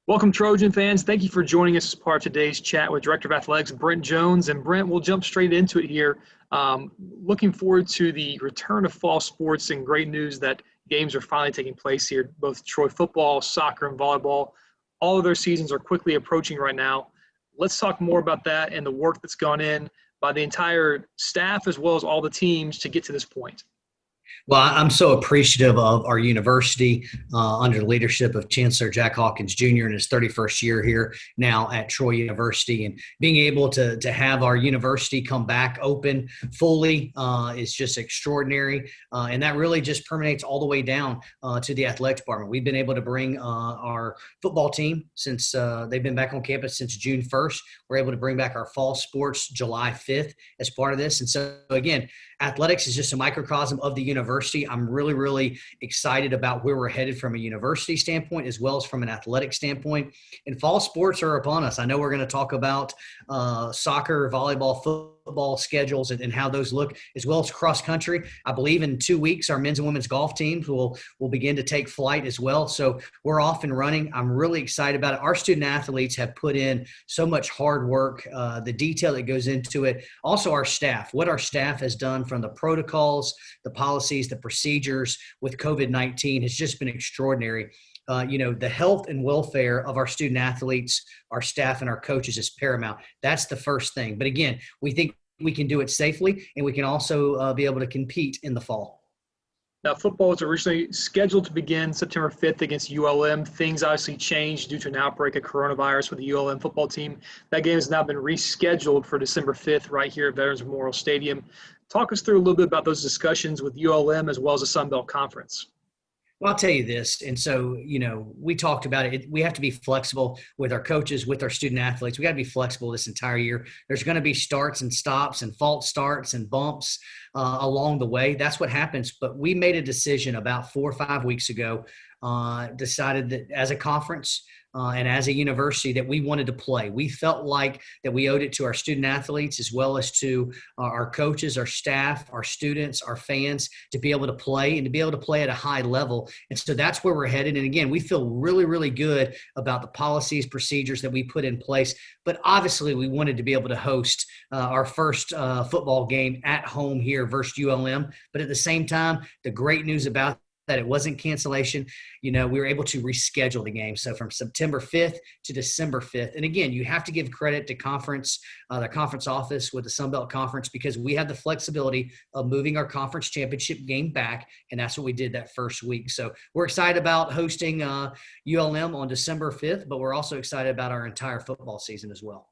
Welcome, Trojan fans. Thank you for joining us as part of today's chat with Director of Athletics, Brent Jones. And Brent, we'll jump straight into it here. Looking forward to the return of fall sports, and great news that games are finally taking place here. Both Troy football, soccer, and volleyball, all of their seasons are quickly approaching right now. Let's talk more about that and the work that's gone in by the entire staff as well as all the teams to get to this point. Well, I'm so appreciative of our university under the leadership of Chancellor Jack Hawkins Jr. in his 31st year here now at Troy University, and being able to have our university come back open fully is just extraordinary. And that really just permeates all the way down to the athletic department. We've been able to bring our football team since they've been back on campus since June 1st. We're able to bring back our fall sports July 5th as part of this. And so, again, athletics is just a microcosm of the university. I'm really excited about where we're headed from a university standpoint as well as from an athletic standpoint. And fall sports are upon us. I know we're going to talk about soccer, volleyball, football schedules and how those look, as well as cross country. I believe in 2 weeks, our men's and women's golf teams will begin to take flight as well. So we're off and running. I'm really excited about it. Our student athletes have put in so much hard work, the detail that goes into it. Also our staff, what our staff has done from the protocols, the policies, the procedures with COVID-19 has just been extraordinary. The health and welfare of our student athletes, our staff, and our coaches is paramount. That's the first thing. But again, we think we can do it safely, and we can also be able to compete in the fall. Now, football was originally scheduled to begin September 5th against ULM. Things obviously changed due to an outbreak of coronavirus with the ULM football team. That game has now been rescheduled for December 5th right here at Veterans Memorial Stadium. Talk us through a little bit about those discussions with ULM as well as the Sun Belt Conference. Well, I'll tell you this. And so, we talked about it. We have to be flexible with our coaches, with our student athletes. We got to be flexible this entire year. There's going to be starts and stops and false starts and bumps along the way. That's what happens. But we made a decision about 4 or 5 weeks ago, decided that as a conference and as a university that we wanted to play. We felt like that we owed it to our student athletes as well as to our coaches, our staff, our students, our fans to be able to play and to be able to play at a high level. And so that's where we're headed. And again, we feel really good about the policies, procedures that we put in place. But obviously we wanted to be able to host our first football game at home here versus ULM. But at the same time, the great news about that it wasn't cancellation. We were able to reschedule the game. So from September 5th to December 5th. And again, you have to give credit to the conference office with the Sun Belt Conference, because we have the flexibility of moving our conference championship game back. And that's what we did that first week. So we're excited about hosting ULM on December 5th, but we're also excited about our entire football season as well.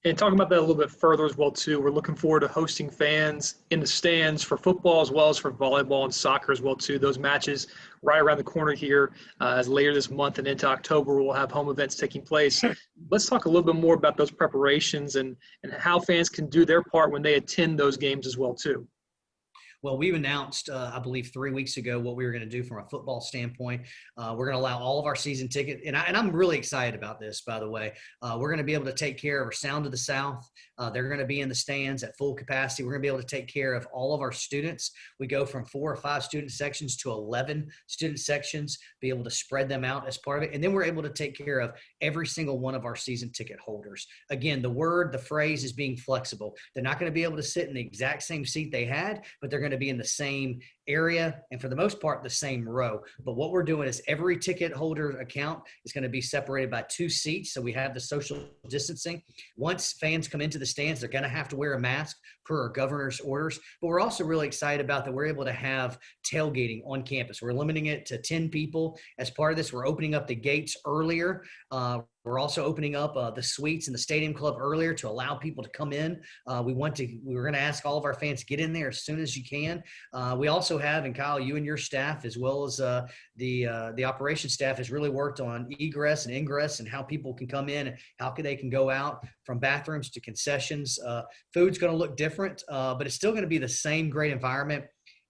And talking about that a little bit further as well, too, we're looking forward to hosting fans in the stands for football as well as for volleyball and soccer as well, too. Those matches right around the corner here as later this month and into October, we'll have home events taking place. Let's talk a little bit more about those preparations and how fans can do their part when they attend those games as well, too. Well, we've announced, I believe 3 weeks ago, what we were going to do from a football standpoint. We're going to allow all of our season tickets, and I'm really excited about this, by the way. We're going to be able to take care of our Sound of the South. They're going to be in the stands at full capacity. We're going to be able to take care of all of our students. We go from 4 or 5 student sections to 11 student sections, be able to spread them out as part of it. And then we're able to take care of every single one of our season ticket holders. Again, the phrase is being flexible. They're not going to be able to sit in the exact same seat they had, but they're going to be in the same area and for the most part the same row. But what we're doing is every ticket holder account is going to be separated by 2 seats, so we have the social distancing. Once fans come into the stands, they're going to have to wear a mask per our governor's orders. But we're also really excited about that we're able to have tailgating on campus. We're limiting it to 10 people. As part of this, we're opening up the gates earlier. We're also opening up the suites in the Stadium Club earlier to allow people to come in. We're going to ask all of our fans to get in there as soon as you can. We also have, and Kyle, you and your staff, as well as the operations staff, has really worked on egress and ingress and how people can come in and how they can go out from bathrooms to concessions. Food's going to look different, but it's still going to be the same great environment.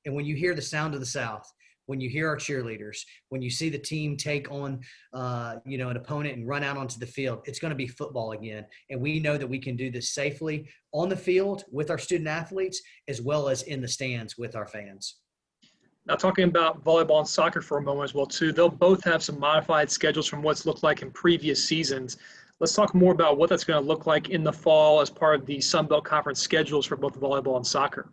And when you hear the Sound of the South, when you hear our cheerleaders, when you see the team take on, an opponent and run out onto the field, it's going to be football again. And we know that we can do this safely on the field with our student athletes as well as in the stands with our fans. Now, talking about volleyball and soccer for a moment as well, too, they'll both have some modified schedules from what's looked like in previous seasons. Let's talk more about what that's going to look like in the fall as part of the Sun Belt Conference schedules for both volleyball and soccer.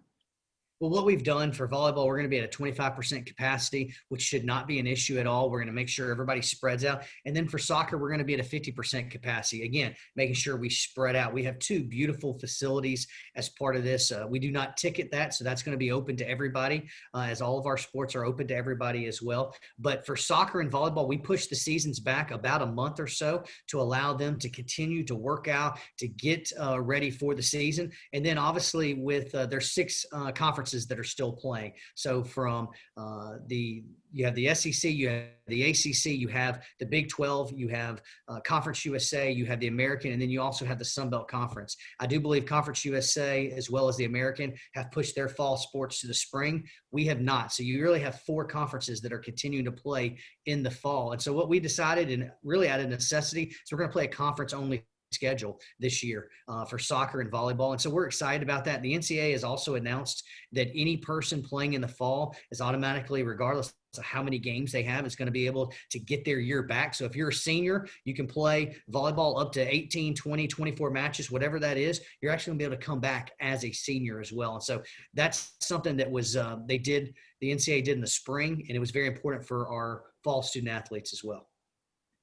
Well, what we've done for volleyball, we're going to be at a 25% capacity, which should not be an issue at all. We're going to make sure everybody spreads out. And then for soccer, we're going to be at a 50% capacity. Again, making sure we spread out. We have two beautiful facilities as part of this. We do not ticket that, so that's going to be open to everybody, as all of our sports are open to everybody as well. But for soccer and volleyball, we push the seasons back about a month or so to allow them to continue to work out, to get ready for the season. And then obviously with there's 6 conferences that are still playing. So from you have the SEC, you have the ACC, you have the Big 12, you have Conference USA, you have the American, and then you also have the Sun Belt Conference. I do believe Conference USA as well as the American have pushed their fall sports to the spring. We have not. So you really have 4 conferences that are continuing to play in the fall. And so what we decided, and really out of necessity, is we're going to play a conference only schedule this year for soccer and volleyball. And so we're excited about that. The NCAA has also announced that any person playing in the fall is automatically, regardless of how many games they have, is going to be able to get their year back. So if you're a senior, you can play volleyball up to 18, 20, 24 matches, whatever that is. You're actually going to be able to come back as a senior as well. And so that's something that was the NCAA did in the spring, and it was very important for our fall student athletes as well.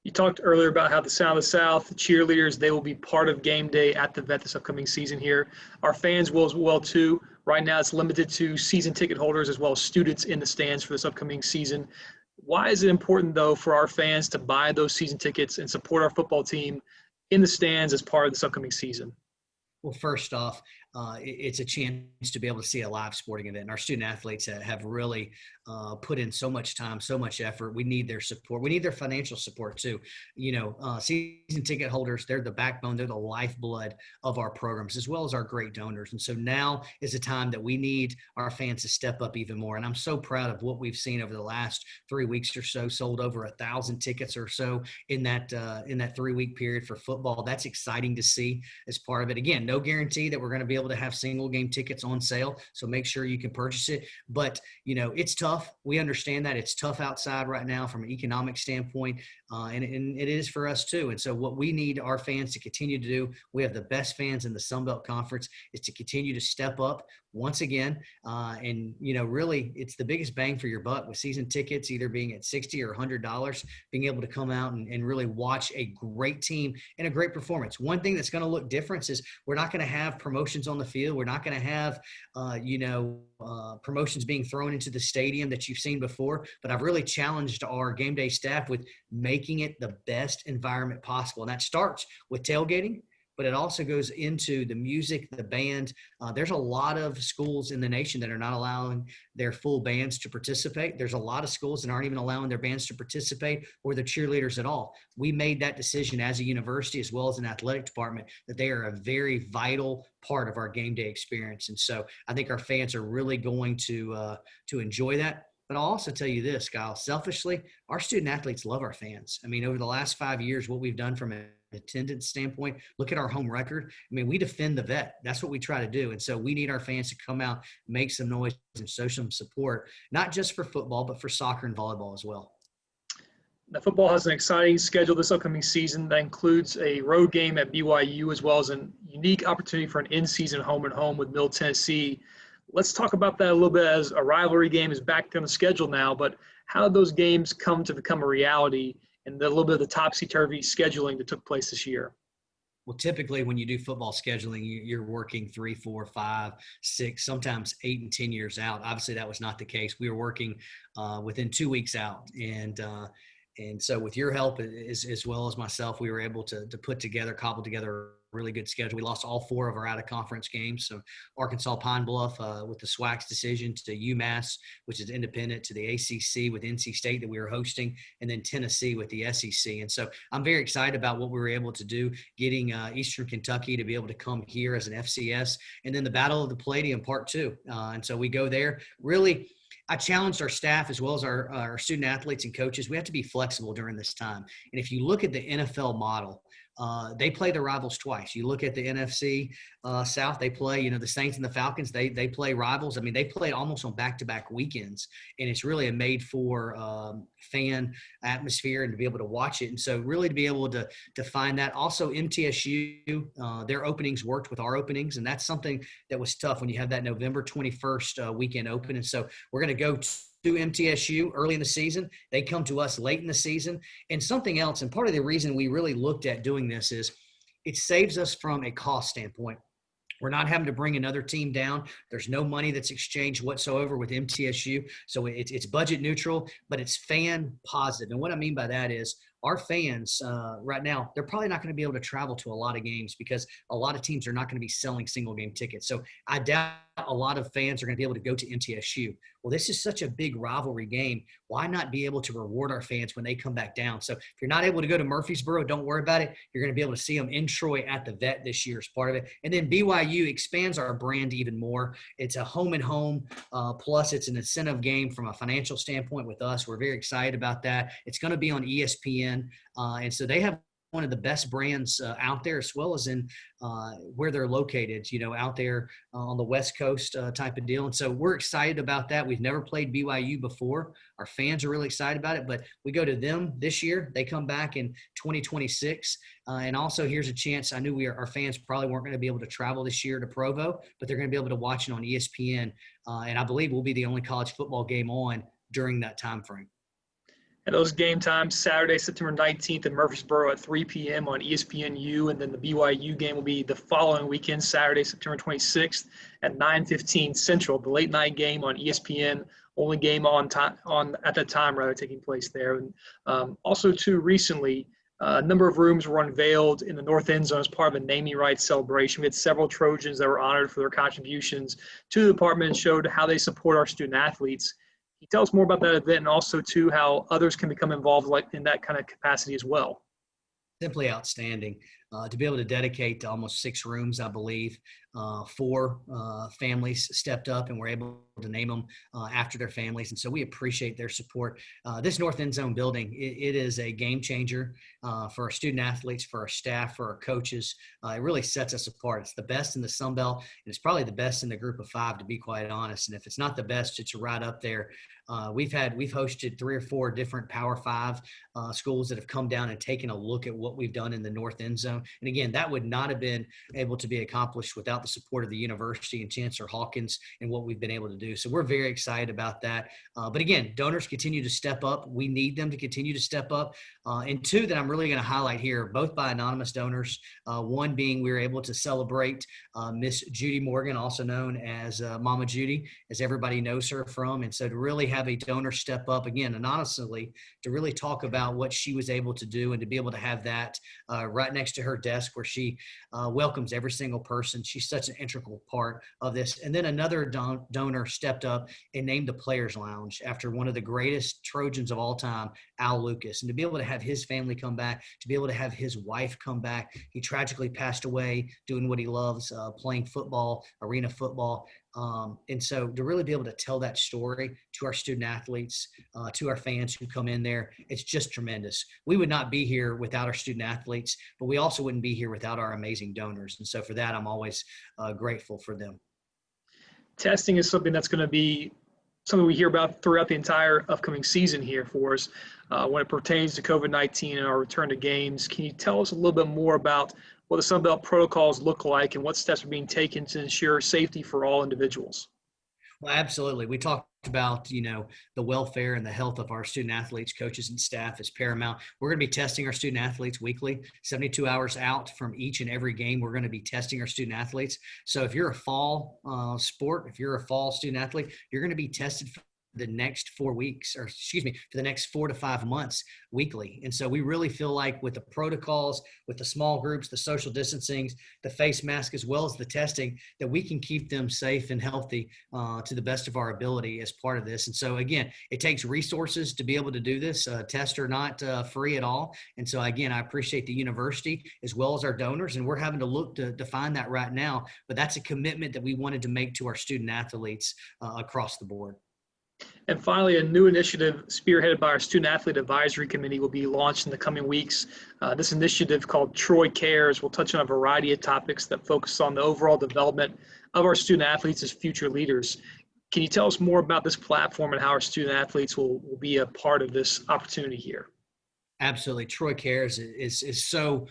You talked earlier about how the Sound of the South, the cheerleaders, they will be part of game day at the Vet this upcoming season here. Our fans will as well, too. Right now, it's limited to season ticket holders as well as students in the stands for this upcoming season. Why is it important, though, for our fans to buy those season tickets and support our football team in the stands as part of this upcoming season? Well, first off, it's a chance to be able to see a live sporting event. And our student athletes have really put in so much time, so much effort. We need their support. We need their financial support too. Season ticket holders, they're the backbone, they're the lifeblood of our programs, as well as our great donors. And so now is a time that we need our fans to step up even more. And I'm so proud of what we've seen over the last 3 weeks or so. Sold over 1,000 tickets or so in that 3-week period for football. That's exciting to see as part of it. Again, no guarantee that we're going to be able to have single game tickets on sale. So make sure you can purchase it. But, it's tough. We understand that it's tough outside right now from an economic standpoint. And it is for us too. And so what we need our fans to continue to do, we have the best fans in the Sun Belt Conference, is to continue to step up once again. Really it's the biggest bang for your buck with season tickets, either being at $60 or $100, being able to come out and really watch a great team and a great performance. One thing that's going to look different is we're not going to have promotions on the field. We're not going to have, promotions being thrown into the stadium that you've seen before, but I've really challenged our game day staff with making it the best environment possible. And that starts with tailgating, but it also goes into the music, the band. There's a lot of schools in the nation that are not allowing their full bands to participate. There's a lot of schools that aren't even allowing their bands to participate or their cheerleaders at all. We made that decision as a university as well as an athletic department that they are a very vital part of our game day experience. And so I think our fans are really going to enjoy that. But I'll also tell you this, Kyle, selfishly, our student athletes love our fans. I mean, over the last 5 years, what we've done from an attendance standpoint, look at our home record. I mean, we defend the Vet. That's what we try to do. And so we need our fans to come out, make some noise, and show some support, not just for football, but for soccer and volleyball as well. Now, football has an exciting schedule this upcoming season that includes a road game at BYU as well as a unique opportunity for an in-season home-and-home with Middle Tennessee. Let's talk about that a little bit, as a rivalry game is back on the schedule now, but how did those games come to become a reality and a little bit of the topsy-turvy scheduling that took place this year? Well, typically when you do football scheduling, you're working 3, 4, 5, 6, sometimes 8 and 10 years out. Obviously, that was not the case. We were working within 2 weeks out. And so with your help as well as myself, we were able to cobble together a really good schedule. We lost all 4 of our out-of-conference games. So Arkansas Pine Bluff with the SWAC's decision, to UMass, which is independent, to the ACC with NC State that we were hosting, and then Tennessee with the SEC. And so I'm very excited about what we were able to do, getting Eastern Kentucky to be able to come here as an FCS, and then the Battle of the Palladium Part 2. And so we go there. Really, I challenged our staff as well as our student athletes and coaches. We have to be flexible during this time. And if you look at the NFL model, they play the rivals twice. You look at the NFC South, they play, the Saints and the Falcons, they play rivals. I mean, they play almost on back-to-back weekends, and it's really a made for fan atmosphere and to be able to watch it. And so really to be able to find that. Also MTSU, their openings worked with our openings, and that's something that was tough when you have that November 21st weekend open. And so we're going to go to MTSU early in the season. They come to us late in the season. And something else, and part of the reason we really looked at doing this is it saves us from a cost standpoint. We're not having to bring another team down. There's no money that's exchanged whatsoever with MTSU. So it's budget neutral, but it's fan positive. And what I mean by that is our fans right now, they're probably not going to be able to travel to a lot of games because a lot of teams are not going to be selling single game tickets. So I doubt a lot of fans are going to be able to go to MTSU. Well, this is such a big rivalry game. Why not be able to reward our fans when they come back down? So if you're not able to go to Murfreesboro, don't worry about it. You're going to be able to see them in Troy at the Vet this year as part of it. And then BYU expands our brand even more. It's a home and home, plus it's an incentive game from a financial standpoint with us. We're very excited about that. It's going to be on ESPN. And so they have one of the best brands out there, as well as in where they're located, out there on the West Coast type of deal. And so we're excited about that. We've never played BYU before. Our fans are really excited about it, but we go to them this year. They come back in 2026. And also here's a chance. I knew our fans probably weren't going to be able to travel this year to Provo, but they're going to be able to watch it on ESPN. And I believe we'll be the only college football game on during that time frame. And those game times, Saturday, September 19th in Murfreesboro at 3 p.m. on ESPNU, and then the BYU game will be the following weekend, Saturday, September 26th at 9:15 Central. The late night game on ESPN, only game at that time taking place there. And also, too, recently, a number of rooms were unveiled in the north end zone as part of a naming rights celebration. We had several Trojans that were honored for their contributions to the department and showed how they support our student athletes. Can you tell us more about that event and also, too, how others can become involved in that kind of capacity as well? Simply outstanding. To be able to dedicate to almost 6 rooms, I believe, 4 families stepped up and were able to name them after their families. And so we appreciate their support. This North End Zone building, it is a game changer for our student athletes, for our staff, for our coaches. It really sets us apart. It's the best in the Sun Belt, and it's probably the best in the group of 5, to be quite honest. And if it's not the best, it's right up there. We've hosted 3 or 4 different Power 5 schools that have come down and taken a look at what we've done in the North End Zone. And again, that would not have been able to be accomplished without the support of the university and Chancellor Hawkins and what we've been able to do. So we're very excited about that. But again, donors continue to step up. We need them to continue to step up. And 2 that I'm really going to highlight here, both by anonymous donors. One being we were able to celebrate Miss Judy Morgan, also known as Mama Judy, as everybody knows her from. And so to really have a donor step up, again, anonymously, to really talk about what she was able to do and to be able to have that right next to her desk where she welcomes every single person. She's such an integral part of this. And then another donor stepped up and named the Players Lounge after one of the greatest Trojans of all time, Al Lucas. And to be able to have his family come back, to be able to have his wife come back. He tragically passed away doing what he loves, playing football, arena football. And so to really be able to tell that story to our student athletes, to our fans who come in there, it's just tremendous. We would not be here without our student athletes, but we also wouldn't be here without our amazing donors. And so for that, I'm always grateful for them. Testing is something that's going to be something we hear about throughout the entire upcoming season here for us when it pertains to COVID-19 and our return to games. Can you tell us a little bit more about what the Sun Belt protocols look like and what steps are being taken to ensure safety for all individuals? Well, absolutely. We talked about, the welfare and the health of our student athletes, coaches, and staff is paramount. We're going to be testing our student athletes weekly, 72 hours out from each and every game. We're going to be testing our student athletes. So if you're a fall sport, if you're a fall student athlete, you're going to be tested for the next 4 weeks, for the next 4 to 5 months weekly. And so we really feel like with the protocols, with the small groups, the social distancing, the face mask, as well as the testing, that we can keep them safe and healthy to the best of our ability as part of this. And so again, it takes resources to be able to do this. Tests are not free at all. And so again, I appreciate the university as well as our donors, and we're having to look to find that right now. But that's a commitment that we wanted to make to our student athletes across the board. And finally, a new initiative spearheaded by our Student Athlete Advisory Committee will be launched in the coming weeks. This initiative, called Troy Cares, will touch on a variety of topics that focus on the overall development of our student athletes as future leaders. Can you tell us more about this platform and how our student athletes will be a part of this opportunity here? Absolutely. Troy Cares is so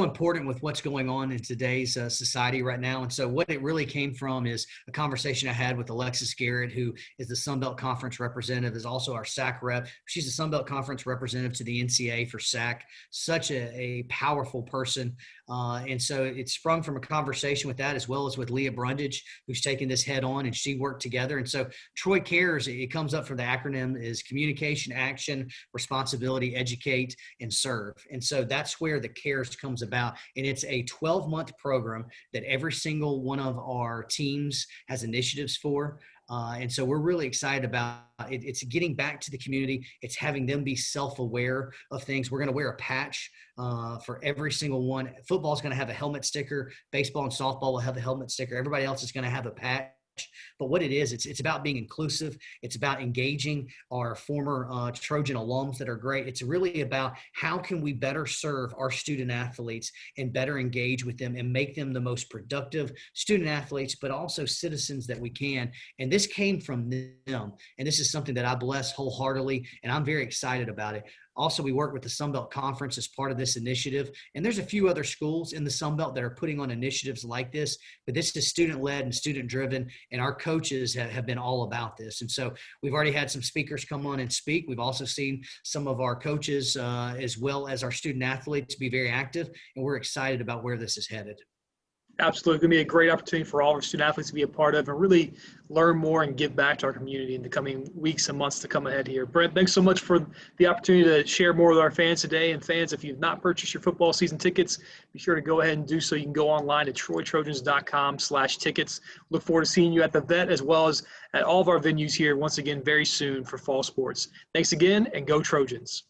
important with what's going on in today's society right now. And so what it really came from is a conversation I had with Alexis Garrett, who is the Sun Belt Conference representative, is also our SAC rep. She's the Sun Belt Conference representative to the NCAA for SAC. Such a powerful person. And so it sprung from a conversation with that, as well as with Leah Brundage, who's taken this head on, and she worked together. And so Troy Cares, it comes up from the acronym is communication, action, responsibility, educate, and serve. And so that's where the CARES comes about. And it's a 12-month program that every single one of our teams has initiatives for. And so we're really excited about it. It's getting back to the community. It's having them be self-aware of things. We're going to wear a patch for every single one. Football is going to have a helmet sticker. Baseball and softball will have a helmet sticker. Everybody else is going to have a patch. But what it is, it's about being inclusive. It's about engaging our former Trojan alums that are great. It's really about how can we better serve our student athletes and better engage with them and make them the most productive student athletes, but also citizens that we can. And this came from them. And this is something that I bless wholeheartedly, and I'm very excited about it. Also, we work with the Sun Belt Conference as part of this initiative. And there's a few other schools in the Sun Belt that are putting on initiatives like this, but this is student-led and student-driven, and our coaches have been all about this. And so we've already had some speakers come on and speak. We've also seen some of our coaches as well as our student athletes be very active, and we're excited about where this is headed. Absolutely. Going to be a great opportunity for all of our student athletes to be a part of and really learn more and give back to our community in the coming weeks and months to come ahead here. Brent, thanks so much for the opportunity to share more with our fans today. And fans, if you've not purchased your football season tickets, be sure to go ahead and do so. You can go online at troytrojans.com/tickets. Look forward to seeing you at the Vet as well as at all of our venues here once again very soon for fall sports. Thanks again, and go Trojans.